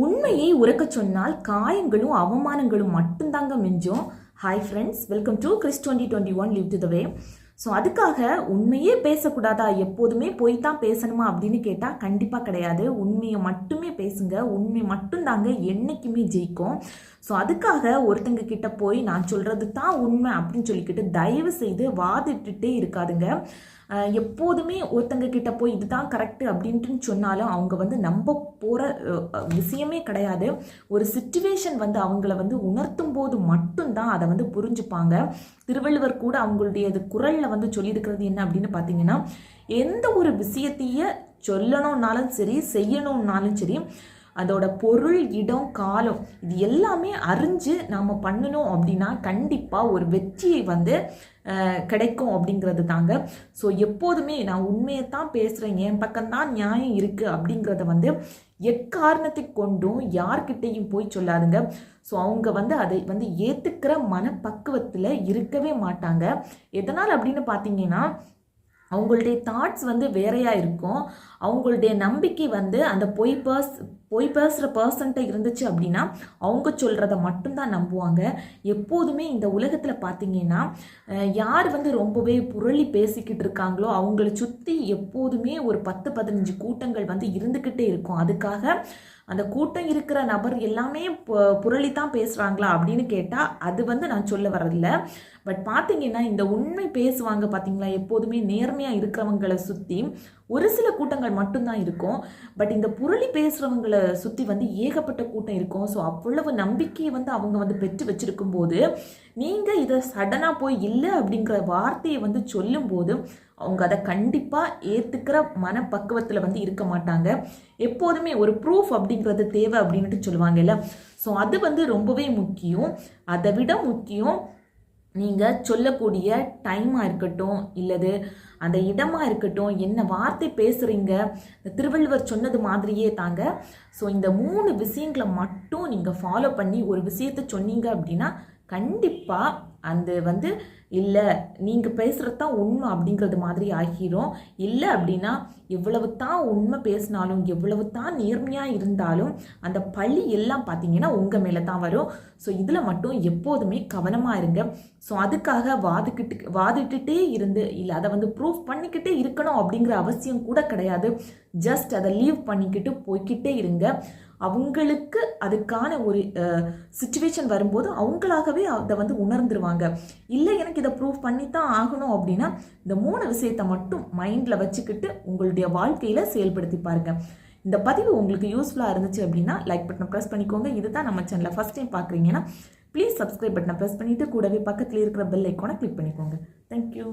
உண்மையை உறக்கச் சொன்னால் காயங்களும் அவமானங்களும் மட்டும்தாங்க மிஞ்சும். Hi friends, welcome to Chris 2021 live to the way. So அதுக்காக உண்மையே பேசக்கூடாதா, எப்போதுமே போய் தான் பேசணுமா அப்படின்னு கேட்டால் கண்டிப்பாக கிடையாது. உண்மையை மட்டுமே பேசுங்க. உண்மை மட்டும்தாங்க என்றைக்குமே ஜெயிக்கும். ஸோ அதுக்காக ஒருத்தங்க கிட்ட போய் நான் சொல்கிறது தான் உண்மை அப்படின்னு சொல்லிக்கிட்டு தயவு செய்து வாதிட்டுட்டே இருக்காதுங்க. எப்போதுமே ஒருத்தங்க கிட்ட போய் இதுதான் கரெக்டு அப்படின்ட்டு சொன்னாலும் அவங்க நம்ப போகிற விஷயமே கிடையாது. ஒரு சிச்சுவேஷன் அவங்கள உணர்த்தும் போது மட்டும்தான் அதை புரிஞ்சுப்பாங்க. திருவள்ளுவர் கூட அவங்களுடைய குரலில் சொல்லியிருக்கிறது என்ன அப்படின்னு பார்த்தீங்கன்னா, எந்த ஒரு விஷயத்தையே சொல்லணும்னாலும் சரி செய்யணும்னாலும் சரி அதோட பொருள், இடம், காலம் இது எல்லாமே அறிஞ்சு நாம் பண்ணணும் அப்படின்னா கண்டிப்பாக ஒரு வெற்றியை கிடைக்கும் அப்படிங்கிறது தாங்க. ஸோ எப்போதுமே நான் உண்மையை தான் பேசுகிறேன், என் பக்கம்தான் நியாயம் இருக்குது அப்படிங்கிறத எக்காரணத்தை கொண்டும் யார்கிட்டையும் போய் சொல்லாதுங்க. ஸோ அவங்க அதை ஏற்றுக்கிற மனப்பக்குவத்தில் இருக்கவே மாட்டாங்க. எதனால் அப்படின்னு பார்த்தீங்கன்னா, அவங்களுடைய தாட்ஸ் வேறையாக இருக்கும். அவங்களுடைய நம்பிக்கை அந்த பொய் பேசுகிற பர்சன்ட்ட இருந்துச்சு அப்படின்னா அவங்க சொல்கிறத மட்டும்தான் நம்புவாங்க. எப்போதுமே இந்த உலகத்தில் பார்த்தீங்கன்னா, யார் ரொம்பவே புரளி பேசிக்கிட்டு இருக்காங்களோ அவங்கள சுற்றி எப்போதுமே ஒரு 10-15 கூட்டங்கள் இருந்துக்கிட்டே இருக்கும். அதுக்காக அந்த கூட்டம் இருக்கிற நபர் எல்லாமே புரளி தான் பேசுகிறாங்களா அப்படின்னு கேட்டால் அது நான் சொல்ல வரதில்லை. பட் பார்த்தீங்கன்னா, இந்த உண்மை பேசுவாங்க பார்த்தீங்களா, எப்போதுமே நேர்மையாக இருக்கிறவங்களை சுற்றி ஒரு சில கூட்டங்கள் மட்டும்தான் இருக்கும். பட் இந்த புரளி பேசுகிறவங்களை சுற்றி ஏகப்பட்ட கூட்டம் இருக்கும். ஸோ அவ்வளவு நம்பிக்கையை அவங்க பெற்று வச்சிருக்கும் போது நீங்கள் இதை சடனாக போய் இல்லை அப்படிங்கிற வார்த்தையை சொல்லும்போது அவங்க அதை கண்டிப்பாக ஏற்றுக்கிற மனப்பக்குவத்தில் இருக்க மாட்டாங்க. எப்போதுமே ஒரு ப்ரூஃப் அப்படிங்கிறது தேவை அப்படின்ட்டு சொல்லுவாங்கல்ல. ஸோ அது ரொம்பவே முக்கியம். அதை விட முக்கியம் நீங்கள் சொல்லக்கூடிய டைமாக இருக்கட்டும், இல்லது அந்த இடமாக இருக்கட்டும், என்ன வார்த்தை பேசுகிறீங்க, திருவள்ளுவர் சொன்னது மாதிரியே தாங்க. ஸோ இந்த 3 விஷயங்களை மட்டும் நீங்கள் ஃபாலோ பண்ணி ஒரு விஷயத்தை சொன்னீங்க அப்படின்னா கண்டிப்பாக அந்த இல்லை நீங்கள் பேசுகிறது தான் உண்மை அப்படிங்கிறது மாதிரி ஆகிரும். இல்லை அப்படின்னா எவ்வளவு தான் உண்மை பேசினாலும் எவ்வளவு தான் நேர்மையாக இருந்தாலும் அந்த பழி எல்லாம் பார்த்தீங்கன்னா உங்கள் மேலே தான் வரும். ஸோ இதில் மட்டும் எப்போதுமே கவனமாக இருங்க. ஸோ அதுக்காக வாதிட்டுட்டே இருந்து இல்லை அதை ப்ரூஃப் பண்ணிக்கிட்டே இருக்கணும் அப்படிங்கிற அவசியம் கூட கிடையாது. ஜஸ்ட் அதை லீவ் பண்ணிக்கிட்டு போய்கிட்டே இருங்க. அவங்களுக்கு அதுக்கான ஒரு சிச்சுவேஷன் வரும்போது அவங்களாகவே அதை உணர்ந்துருவாங்க. இல்லை எனக்கு இதை ப்ரூஃப் பண்ணி தான் ஆகணும் அப்படின்னா இந்த 3 விஷயத்தை மட்டும் மைண்டில் வச்சுக்கிட்டு உங்களுடைய வாழ்க்கையில் செயல்படுத்தி பாருங்க. இந்த பதிவு உங்களுக்கு யூஸ்ஃபுல்லாக இருந்துச்சு அப்படின்னா லைக் பட்டனை ப்ரெஸ் பண்ணிக்கோங்க. இதுதான் நம்ம சேனலில் ஃபஸ்ட் டைம் பார்க்குறீங்கன்னா ப்ளீஸ் சப்ஸ்கிரைப் பட்டனை ப்ரெஸ் பண்ணிவிட்டு கூடவே பக்கத்தில் இருக்கிற பெல் ஐக்கானை கிளிக் பண்ணிக்கோங்க. தேங்க்யூ.